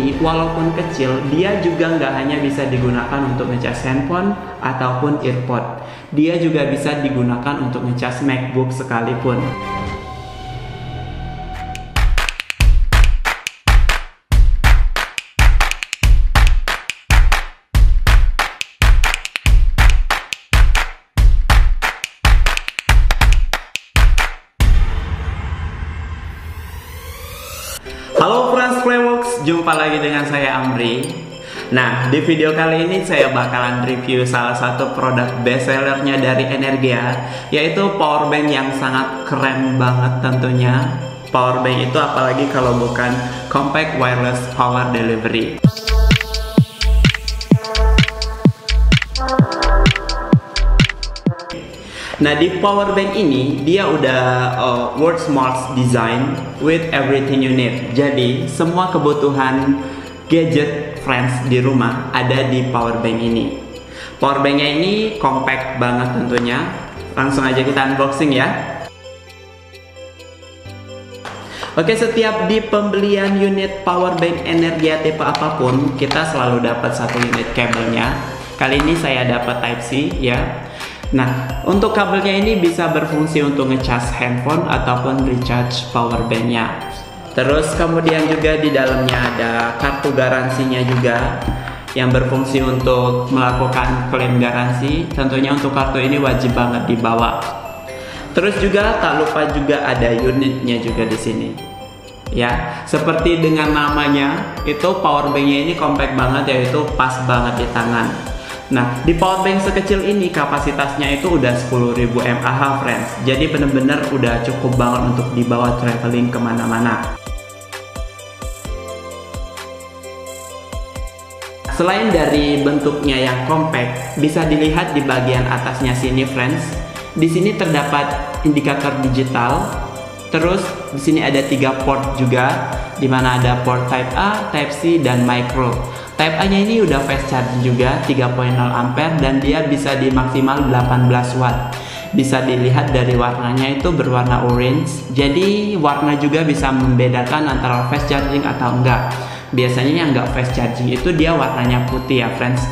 Walaupun kecil, dia juga nggak hanya bisa digunakan untuk ngecas handphone ataupun earpod. Dia juga bisa digunakan untuk ngecas MacBook sekalipun. Halo Friends Playworks, jumpa lagi dengan saya Amri. Nah, di video kali ini saya bakalan review salah satu produk bestsellernya dari Energia, yaitu powerbank yang sangat keren banget tentunya. Powerbank itu apalagi kalau bukan compact wireless power delivery. Nah, di powerbank ini dia udah world smart design with everything you need. Jadi semua kebutuhan gadget friends di rumah ada di powerbank ini. Powerbanknya ini compact banget tentunya. Langsung aja kita unboxing ya. Oke, setiap di pembelian unit powerbank Energia tipe apapun, kita selalu dapat satu unit kabelnya. Kali ini saya dapat Type C ya. Nah, untuk kabelnya ini bisa berfungsi untuk ngecas handphone ataupun recharge powerbanknya. Terus kemudian juga di dalamnya ada kartu garansinya juga yang berfungsi untuk melakukan klaim garansi. Tentunya untuk kartu ini wajib banget dibawa. Terus juga tak lupa juga ada unitnya juga di sini. Ya, seperti dengan namanya, itu powerbanknya ini compact banget, yaitu pas banget di tangan. Nah, di powerbank sekecil ini kapasitasnya itu udah 10.000 mAh friends. Jadi bener-bener udah cukup banget untuk dibawa traveling kemana-mana. Selain dari bentuknya yang compact, bisa dilihat di bagian atasnya sini friends. Di sini terdapat indikator digital. Terus di sini ada 3 port juga, di mana ada port Type A, Type C, dan Micro. Type A nya ini udah fast charging juga 3.0 ampere dan dia bisa di maksimal 18 watt. Bisa dilihat dari warnanya itu berwarna orange. Jadi warna juga bisa membedakan antara fast charging atau enggak. Biasanya yang enggak fast charging itu dia warnanya putih ya friends.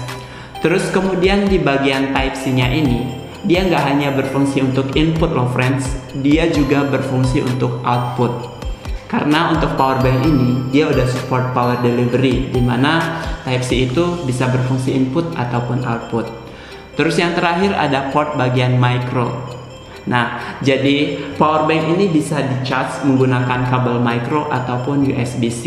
Terus kemudian di bagian Type C nya ini, dia nggak hanya berfungsi untuk input loh friends, dia juga berfungsi untuk output. Karena untuk powerbank ini dia udah support power delivery, dimana Type C itu bisa berfungsi input ataupun output. Terus yang terakhir ada port bagian micro. Nah, jadi powerbank ini bisa di-charge menggunakan kabel micro ataupun USB-C.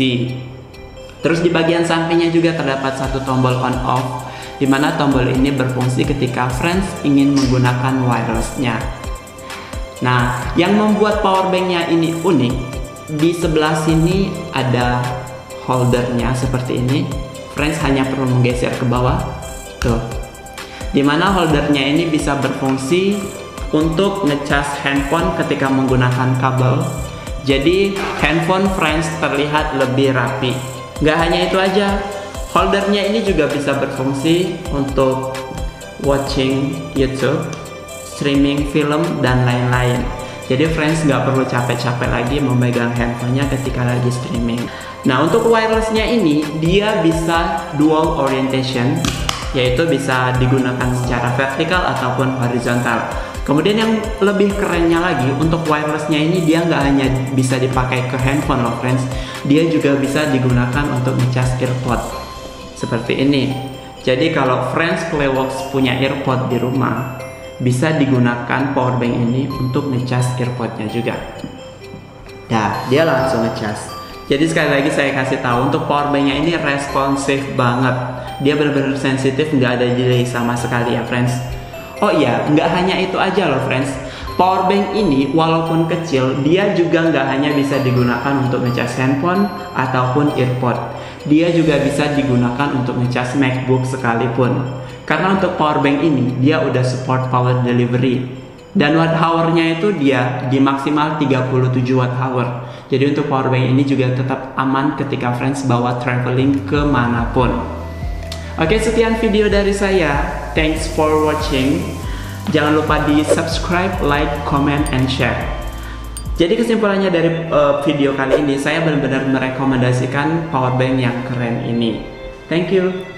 Terus di bagian sampingnya juga terdapat satu tombol on off, di mana tombol ini berfungsi ketika friends ingin menggunakan wirelessnya. Nah, yang membuat powerbanknya ini unik, di sebelah sini ada holdernya seperti ini. Friends hanya perlu menggeser ke bawah, tuh. Dimana holdernya ini bisa berfungsi untuk ngecas handphone ketika menggunakan kabel. Jadi handphone friends terlihat lebih rapi. Nggak hanya itu aja, holdernya ini juga bisa berfungsi untuk watching YouTube, streaming film, dan lain-lain. Jadi friends nggak perlu capek-capek lagi memegang handphonenya ketika lagi streaming. Nah, untuk wirelessnya ini dia bisa dual orientation, yaitu bisa digunakan secara vertikal ataupun horizontal. Kemudian yang lebih kerennya lagi, untuk wirelessnya ini dia nggak hanya bisa dipakai ke handphone loh friends, dia juga bisa digunakan untuk ngecas earpod seperti ini. Jadi kalau friends Playworks punya earpod di rumah, bisa digunakan powerbank ini untuk ngecas earpodnya juga. Nah, dia langsung ngecas. Jadi sekali lagi saya kasih tahu, untuk powerbanknya ini responsif banget. Dia benar-benar sensitif, nggak ada delay sama sekali ya friends. Oh iya, nggak hanya itu aja loh friends. Powerbank ini walaupun kecil, dia juga nggak hanya bisa digunakan untuk ngecas handphone ataupun earpod. Dia juga bisa digunakan untuk ngecas MacBook sekalipun. Karena untuk powerbank ini dia udah support power delivery. Dan watt hour-nya itu dia di maksimal 37 watt hour. Jadi untuk powerbank ini juga tetap aman ketika friends bawa traveling kemanapun. Oke, sekian video dari saya. Thanks for watching. Jangan lupa di subscribe, like, comment, and share. Jadi kesimpulannya dari video kali ini, saya benar-benar merekomendasikan powerbank yang keren ini. Thank you.